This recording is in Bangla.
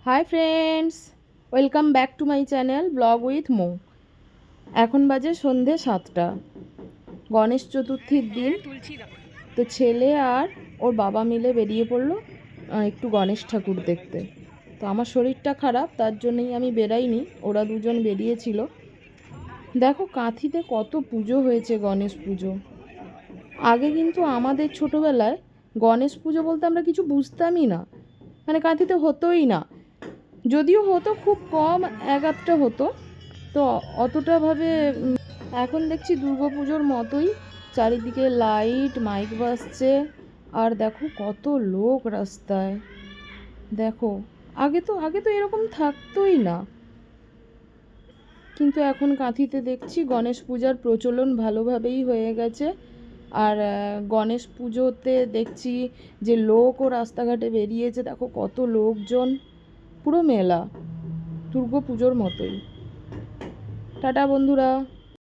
High friends, welcome back to my channel blog with Mo. এখন বাজে সন্ধে 7টা। গণেশ চতুর্থীর দিন। তো ছেলে আর ওর বাবা মিলে বেরিয়ে পড়লো একটু গণেশ ঠাকুর দেখতে। তো আমার শরীরটা খারাপ, তার জন্যই আমি বেরাইনি, ওরা দুজন বেরিয়েছিল। দেখো কাঁথিতে কত পুজো হয়েছে, গণেশ পুজো। আগে কিন্তু আমাদের ছোটোবেলায় গণেশ পুজো বলতে আমরা কিছু বুঝতামই না, মানে কাঁথিতে হতোই না। যদিও হতো খুব কম, এক আধটা হতো, তো অতটাভাবে। এখন দেখছি দুর্গাপুজোর মতোই চারিদিকে লাইট, মাইক বাজছে, আর দেখো কত লোক রাস্তায়। দেখো আগে তো এরকম থাকতোই না, কিন্তু এখন কাঁথিতে দেখছি গণেশ পূজার প্রচলন ভালোভাবেই হয়ে গেছে। আর গণেশ পুজোতে দেখছি যে লোকও রাস্তাঘাটে বেরিয়েছে, দেখো কত লোকজন, পুরো মেলা দুর্গা পুজোর মতোই। টাটা বন্ধুরা।